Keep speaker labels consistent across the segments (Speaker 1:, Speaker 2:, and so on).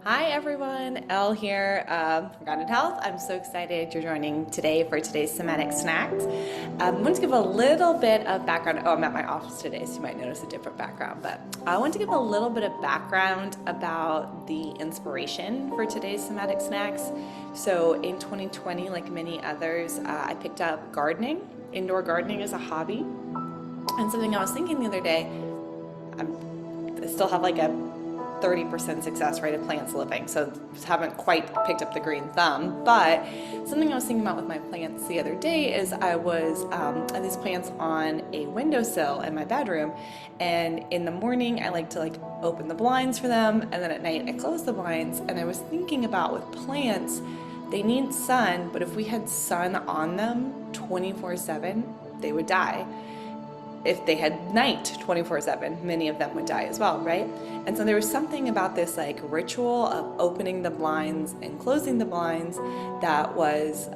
Speaker 1: Hi everyone, Elle here from Grounded Health. I'm so excited you're joining today for today's Somatic Snacks. I want to give a little bit of background. Oh, I'm at my office today, so you might notice a different background, but I want to give a little bit of background about the inspiration for today's Somatic Snacks. So in 2020, like many others, I picked up gardening. Indoor gardening is a hobby. And something I was thinking the other day, I still have like a 30% success rate of plants living, so haven't quite picked up the green thumb. But something I was thinking about with my plants the other day is I had these plants on a windowsill in my bedroom, and in the morning I like to open the blinds for them, and then at night I close the blinds. And I was thinking about with plants, they need sun, but if we had sun on them 24/7, they would die. If they had night 24/7, many of them would die as well, right? And so there was something about this ritual of opening the blinds and closing the blinds that was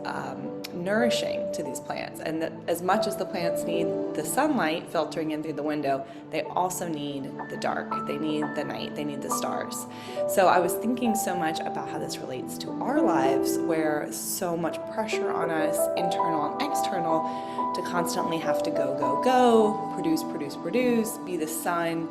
Speaker 1: nourishing to these plants. And that as much as the plants need the sunlight filtering in through the window, they also need the dark, they need the night, they need the stars. So I was thinking so much about how this relates to our lives, where so much pressure on us, internal and external, to constantly have to go, produce, be the sun,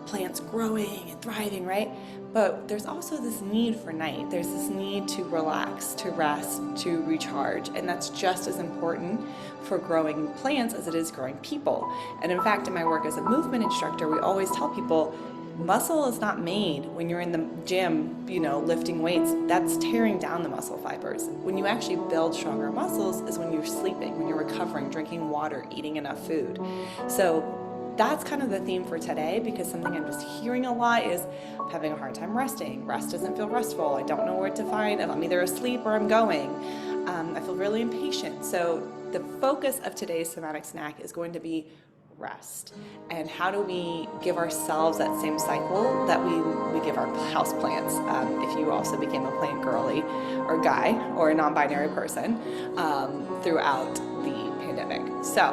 Speaker 1: plants growing and thriving, right? But there's also this need for night. There's this need to relax, to rest, to recharge. And that's just as important for growing plants as it is growing people. And in fact, in my work as a movement instructor, we always tell people, muscle is not made when you're in the gym, lifting weights. That's tearing down the muscle fibers. When you actually build stronger muscles is when you're sleeping, when you're recovering, drinking water, eating enough food. So that's kind of the theme for today, because something I'm just hearing a lot is I'm having a hard time resting. Rest doesn't feel restful. I don't know where to find. I'm either asleep or I'm going. I feel really impatient. So the focus of today's somatic snack is going to be rest, and how do we give ourselves that same cycle that we give our house plants, if you also became a plant girly or guy or a non-binary person, throughout the pandemic. So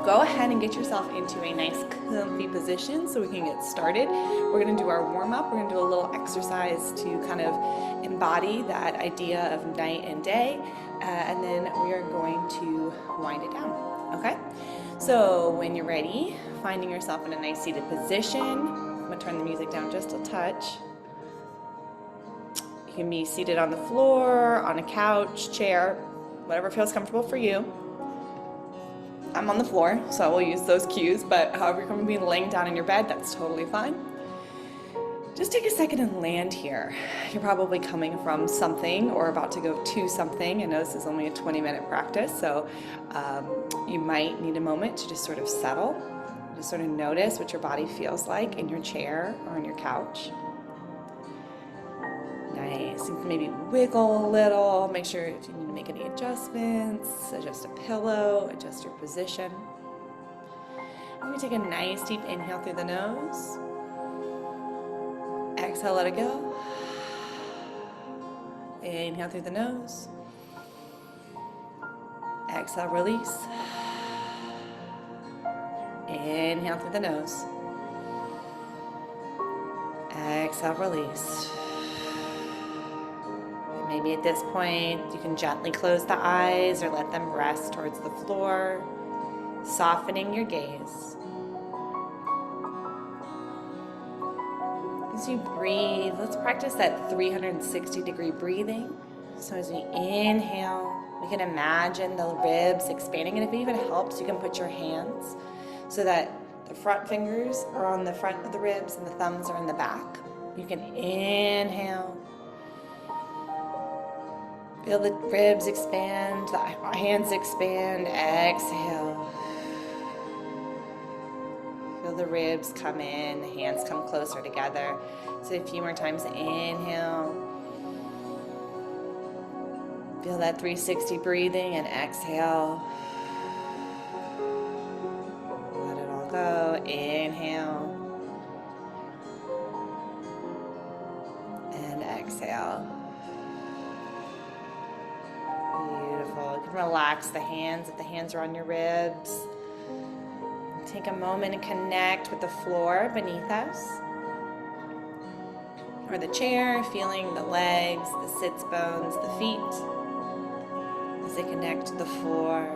Speaker 1: go ahead and get yourself into a nice comfy position so we can get started. We're going to do our warm-up. We're going to do a little exercise to kind of embody that idea of night and day, and then we are going to wind it down. Okay? So when you're ready, finding yourself in a nice seated position. I'm going to turn the music down just a touch. You can be seated on the floor, on a couch, chair, whatever feels comfortable for you. I'm on the floor, so I will use those cues, but however you're going to be laying down in your bed, that's totally fine. Just take a second and land here. You're probably coming from something or about to go to something. I know this is only a 20-minute practice, so you might need a moment to just sort of settle. Just sort of notice what your body feels like in your chair or on your couch. Nice. You can maybe wiggle a little. Make sure if you need to make any adjustments, adjust a pillow, adjust your position. I'm going to take a nice deep inhale through the nose. Exhale, let it go. Inhale through the nose. Exhale, release. Inhale through the nose. Exhale, release. And maybe at this point, you can gently close the eyes or let them rest towards the floor, softening your gaze. As you breathe, let's practice that 360-degree breathing. So as we inhale, we can imagine the ribs expanding, and if it even helps, you can put your hands so that the front fingers are on the front of the ribs and the thumbs are in the back. You can inhale. Feel the ribs expand, the hands expand. Exhale. Feel the ribs come in, the hands come closer together. So a few more times. Inhale. Feel that 360 breathing, and exhale. Let it all go. Inhale. And exhale. Beautiful. You can relax the hands if the hands are on your ribs. Take a moment and connect with the floor beneath us. or the chair, feeling the legs, the sits bones, the feet as they connect to the floor.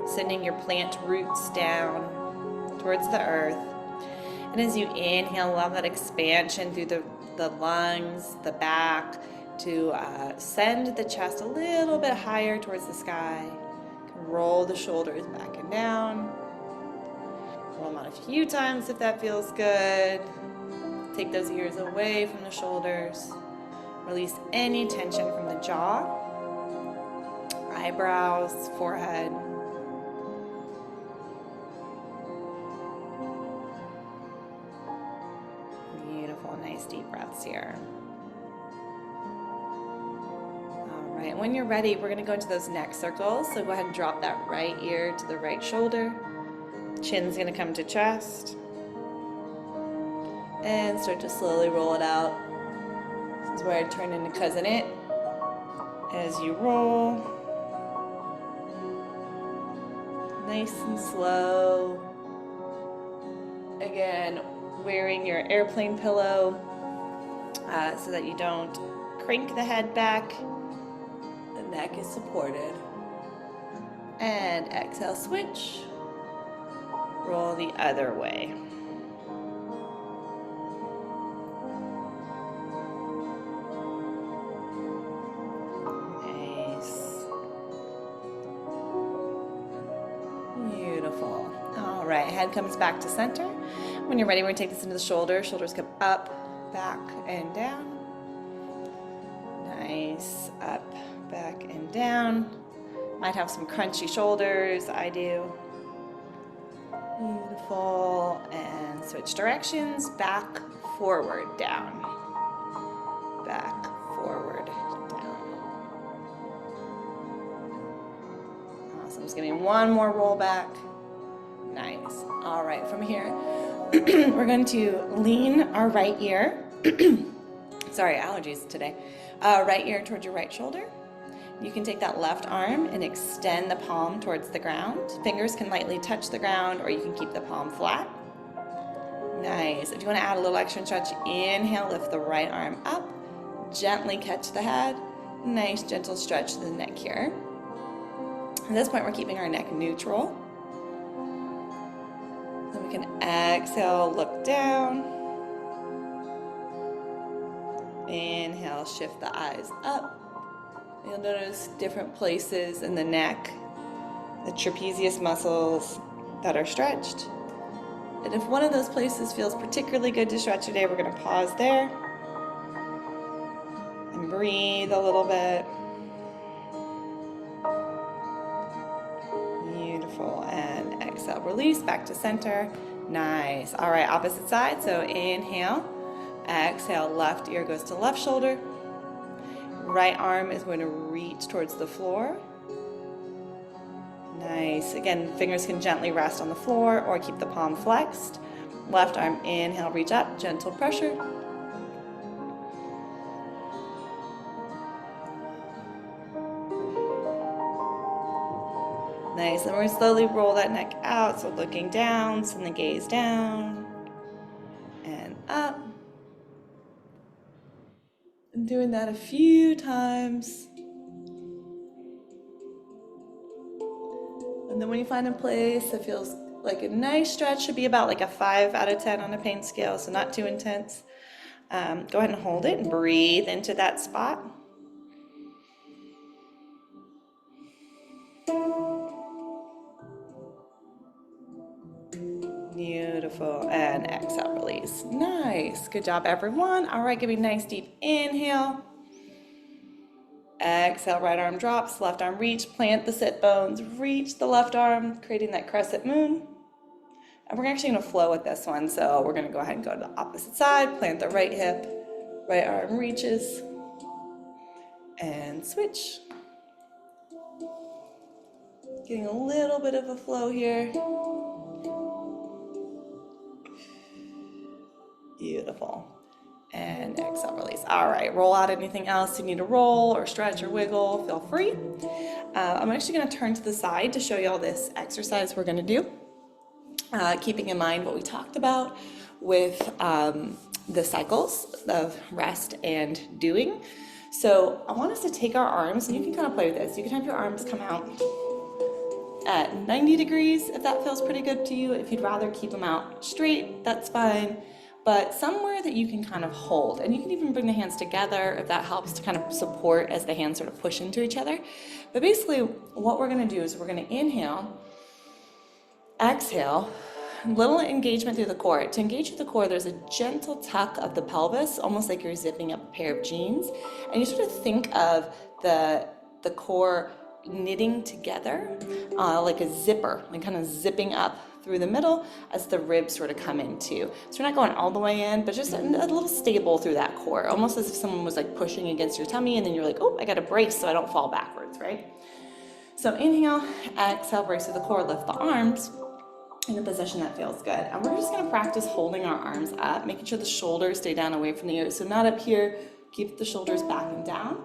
Speaker 1: Sending your plant roots down towards the earth. And as you inhale, allow that expansion through the lungs, the back, to send the chest a little bit higher towards the sky. Roll the shoulders back and down. Roll them out a few times if that feels good. Take those ears away from the shoulders. Release any tension from the jaw, eyebrows, forehead. Beautiful, nice deep breaths here. All right, when you're ready, we're going to go into those neck circles. So go ahead and drop that right ear to the right shoulder. Chin's going to come to chest. And start to slowly roll it out. This is where I turn into Cousin It. As you roll, nice and slow. Again, wearing your airplane pillow so that you don't crank the head back. The neck is supported. And exhale, switch. Roll the other way. All right, head comes back to center. When you're ready, we're going to take this into the shoulders. Shoulders come up, back, and down. Nice. Up, back, and down. Might have some crunchy shoulders. I do. Beautiful. And switch directions. Back, forward, down. Back, forward, down. Awesome. Just give me one more roll back. Nice. All right, from here, we're going to lean our right ear. Sorry, allergies today. Right ear towards your right shoulder. You can take that left arm and extend the palm towards the ground. Fingers can lightly touch the ground, or you can keep the palm flat. Nice. If you want to add a little extra stretch, inhale, lift the right arm up. Gently catch the head. Nice, gentle stretch to the neck here. At this point, we're keeping our neck neutral. Then we can exhale, look down. Inhale, shift the eyes up. You'll notice different places in the neck, the trapezius muscles that are stretched. And if one of those places feels particularly good to stretch today, we're going to pause there and breathe a little bit. Beautiful. And exhale, release back to center. Nice. All right, opposite side. So inhale, exhale, left ear goes to left shoulder. Right arm is going to reach towards the floor. Nice. Again, fingers can gently rest on the floor or keep the palm flexed. Left arm, inhale, reach up, gentle pressure. Nice. And we're going to slowly roll that neck out. So looking down, send the gaze down and up. And doing that a few times. And then when you find a place that feels like a nice stretch, should be about like a 5 out of 10 on a pain scale, so not too intense. Go ahead and hold it and breathe into that spot. Beautiful. And exhale, release. Nice. Good job, everyone. All right, give me a nice deep inhale. Exhale, right arm drops, left arm reach, plant the sit bones, reach the left arm, creating that crescent moon. And we're actually going to flow with this one, so we're going to go ahead and go to the opposite side, plant the right hip, right arm reaches, and switch. Getting a little bit of a flow here. Beautiful. And exhale, release. All right, roll out anything else you need to roll or stretch or wiggle, feel free. I'm actually going to turn to the side to show you all this exercise we're going to do. Keeping in mind what we talked about with the cycles of rest and doing. So I want us to take our arms, and you can kind of play with this. You can have your arms come out at 90 degrees if that feels pretty good to you. If you'd rather keep them out straight, that's fine. But somewhere that you can kind of hold. And you can even bring the hands together if that helps to kind of support as the hands sort of push into each other. But basically what we're gonna do is we're gonna inhale, exhale, little engagement through the core. To engage with the core, there's a gentle tuck of the pelvis, almost like you're zipping up a pair of jeans. And you sort of think of the core knitting together like a zipper, and kind of zipping up through the middle as the ribs sort of come in too. So you're not going all the way in, but just a little stable through that core, almost as if someone was like pushing against your tummy, and then you're like, oh, I got to brace so I don't fall backwards, right? So inhale, exhale, brace through the core, lift the arms in a position that feels good. And we're just gonna practice holding our arms up, making sure the shoulders stay down away from the ears. So not up here, keep the shoulders back and down.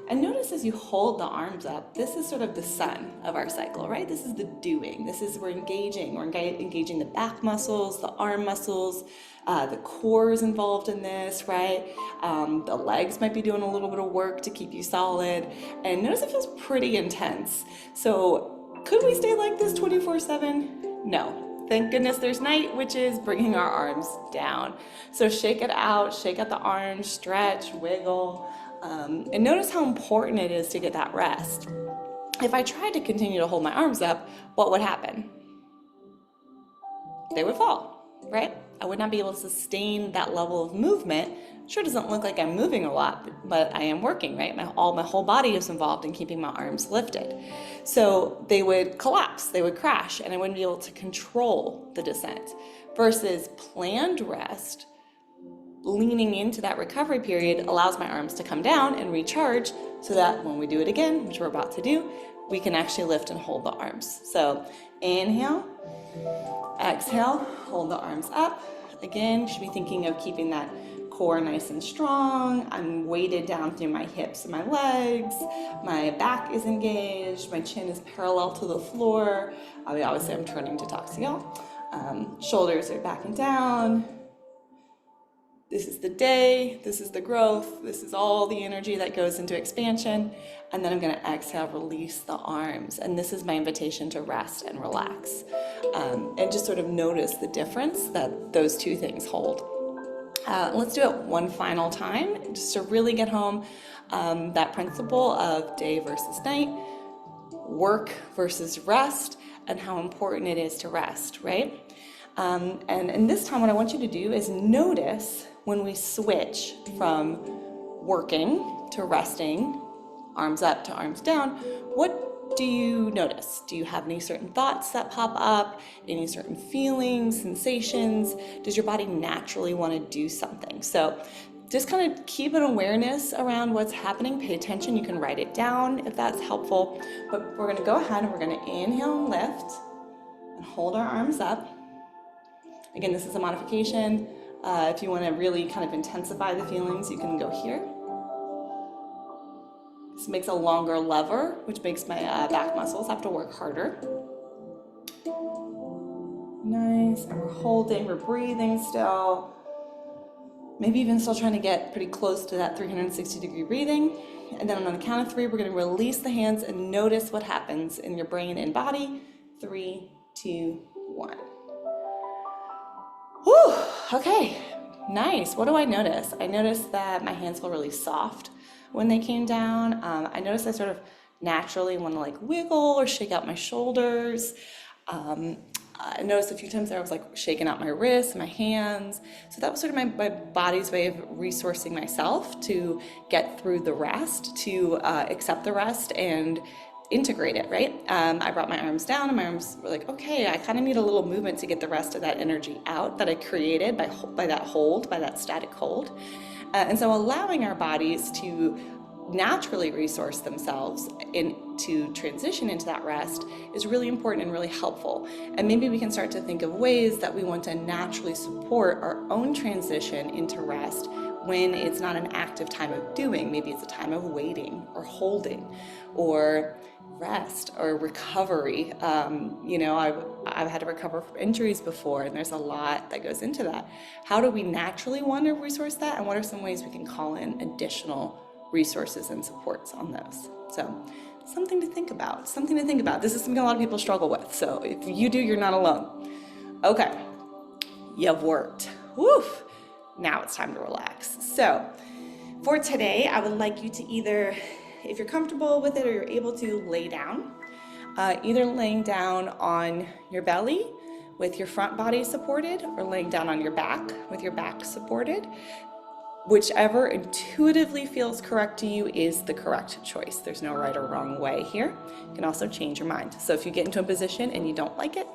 Speaker 1: And notice as you hold the arms up, this is sort of the sun of our cycle, right? This is the doing. This is we're engaging the back muscles, the arm muscles, the core is involved in this, right? The legs might be doing a little bit of work to keep you solid. And notice it feels pretty intense. So could we stay like this 24/7? No. Thank goodness there's night, which is bringing our arms down. So shake it out, shake out the arms, stretch, wiggle. And notice how important it is to get that rest. If I tried to continue to hold my arms up, what would happen? They would fall, right? I would not be able to sustain that level of movement. Sure doesn't look like I'm moving a lot, but I am working, right? My whole body is involved in keeping my arms lifted. So they would collapse, they would crash, and I wouldn't be able to control the descent. Versus planned rest, leaning into that recovery period allows my arms to come down and recharge so that when we do it again, which we're about to do, we can actually lift and hold the arms. So inhale, exhale, hold the arms up. Again, you should be thinking of keeping that core nice and strong. I'm weighted down through my hips and my legs. My back is engaged. My chin is parallel to the floor. Obviously, I'm turning to talk to y'all. Shoulders are back and down. This is the day, this is the growth, this is all the energy that goes into expansion. And then I'm gonna exhale, release the arms. And this is my invitation to rest and relax. And just sort of notice the difference that those two things hold. Let's do it one final time, just to really get home that principle of day versus night, work versus rest, and how important it is to rest, right? And this time what I want you to do is notice when we switch from working to resting, arms up to arms down, what do you notice? Do you have any certain thoughts that pop up, any certain feelings, sensations? Does your body naturally want to do something? So just kind of keep an awareness around what's happening. Pay attention. You can write it down if that's helpful. But we're going to go ahead and we're going to inhale and lift and hold our arms up. Again, this is a modification. If you want to really kind of intensify the feelings, you can go here. This makes a longer lever, which makes my back muscles have to work harder. Nice, and we're holding, we're breathing still. Maybe even still trying to get pretty close to that 360-degree breathing. And then on the count of 3, we're going to release the hands and notice what happens in your brain and body. 3, 2, 1. Whew, okay, nice. What do I notice? I notice that my hands feel really soft when they came down. I noticed I sort of naturally want to like wiggle or shake out my shoulders. I noticed a few times there I was like shaking out my wrists, my hands. So that was sort of my body's way of resourcing myself to get through the rest, to accept the rest and integrate it, right? I brought my arms down and my arms were like, okay, I kind of need a little movement to get the rest of that energy out that I created by that hold, by that static hold. And so allowing our bodies to naturally resource themselves in to transition into that rest is really important and really helpful. And maybe we can start to think of ways that we want to naturally support our own transition into rest when it's not an active time of doing. Maybe it's a time of waiting or holding or rest or recovery. I've had to recover from injuries before, and there's a lot that goes into that. How do we naturally want to resource that, and what are some ways we can call in additional resources and supports on those? So something to think about. This is something a lot of people struggle with. So if you do, you're not alone. Okay, you've worked. Woof. Now it's time to relax. So for today, I would like you to either, if you're comfortable with it or you're able to, lay down. Either laying down on your belly with your front body supported, or laying down on your back with your back supported. Whichever intuitively feels correct to you is the correct choice. There's no right or wrong way here. You can also change your mind. So if you get into a position and you don't like it,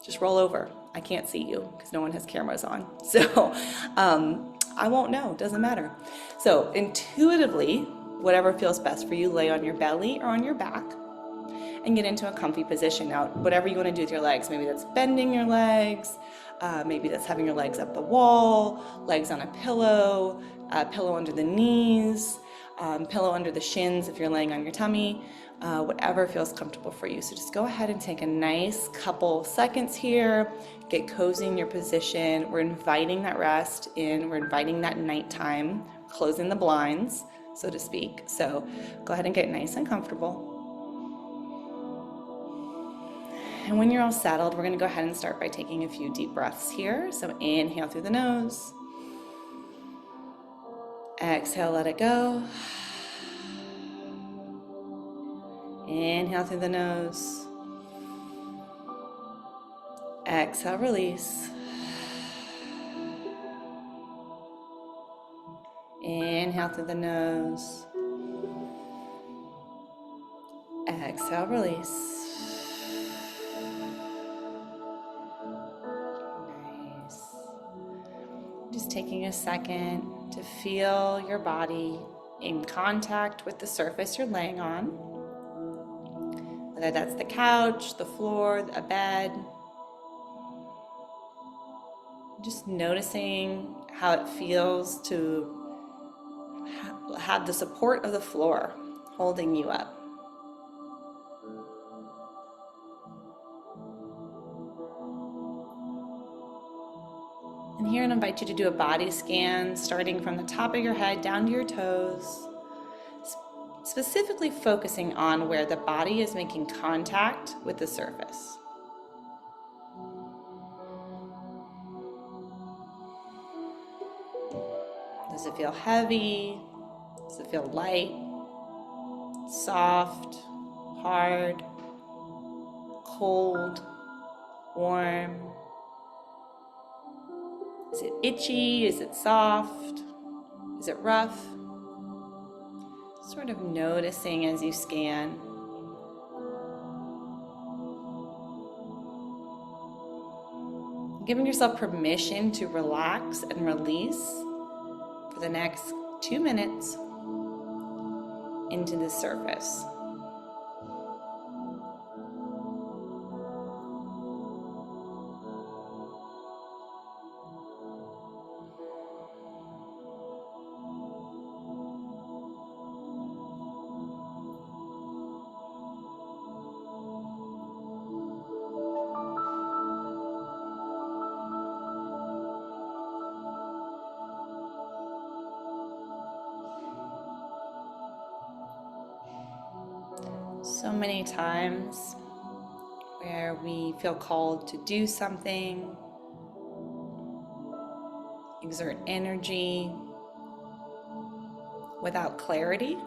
Speaker 1: just roll over. I can't see you because no one has cameras on. So I won't know, doesn't matter. So intuitively, whatever feels best for you, lay on your belly or on your back and get into a comfy position. Now, whatever you want to do with your legs, maybe that's bending your legs, maybe that's having your legs up the wall, legs on a pillow under the knees, pillow under the shins if you're laying on your tummy, whatever feels comfortable for you. So just go ahead and take a nice couple seconds here, get cozy in your position. We're inviting that rest in, we're inviting that nighttime, closing the blinds, so to speak. So go ahead and get nice and comfortable. And when you're all settled, we're going to go ahead and start by taking a few deep breaths here. So inhale through the nose. Exhale, let it go. Inhale through the nose. Exhale, release. Inhale through the nose. Exhale, release. Just taking a second to feel your body in contact with the surface you're laying on, whether that's the couch, the floor, a bed. Just noticing how it feels to have the support of the floor holding you up. And here I invite you to do a body scan, starting from the top of your head down to your toes, specifically focusing on where the body is making contact with the surface. Does it feel heavy? Does it feel light? Soft? Hard? Cold? Warm? Is it itchy? Is it soft? Is it rough? Sort of noticing as you scan. Giving yourself permission to relax and release for the next 2 minutes into the surface. So many times where we feel called to do something, exert energy without clarity,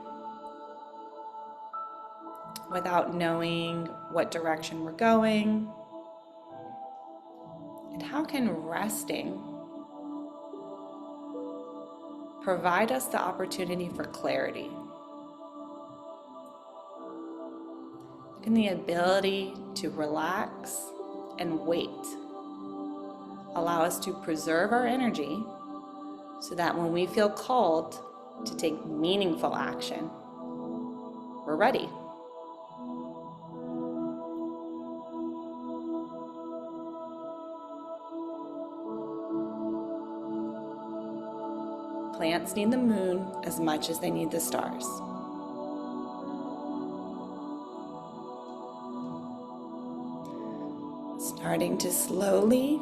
Speaker 1: without knowing what direction we're going. And how can resting provide us the opportunity for clarity? And the ability to relax and wait allow us to preserve our energy so that when we feel called to take meaningful action, we're ready. Plants need the moon as much as they need the stars. Starting to slowly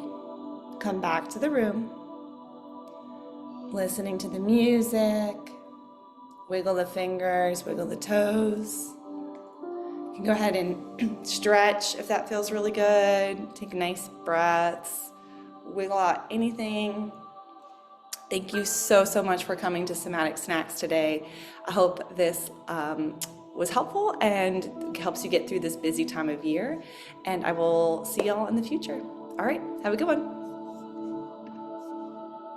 Speaker 1: come back to the room, listening to the music, wiggle the fingers, wiggle the toes. You can go ahead and stretch if that feels really good. Take nice breaths, wiggle out anything. Thank you so much for coming to Somatic Snacks today. I hope this was helpful and helps you get through this busy time of year. And I will see y'all in the future. All right, have a good one.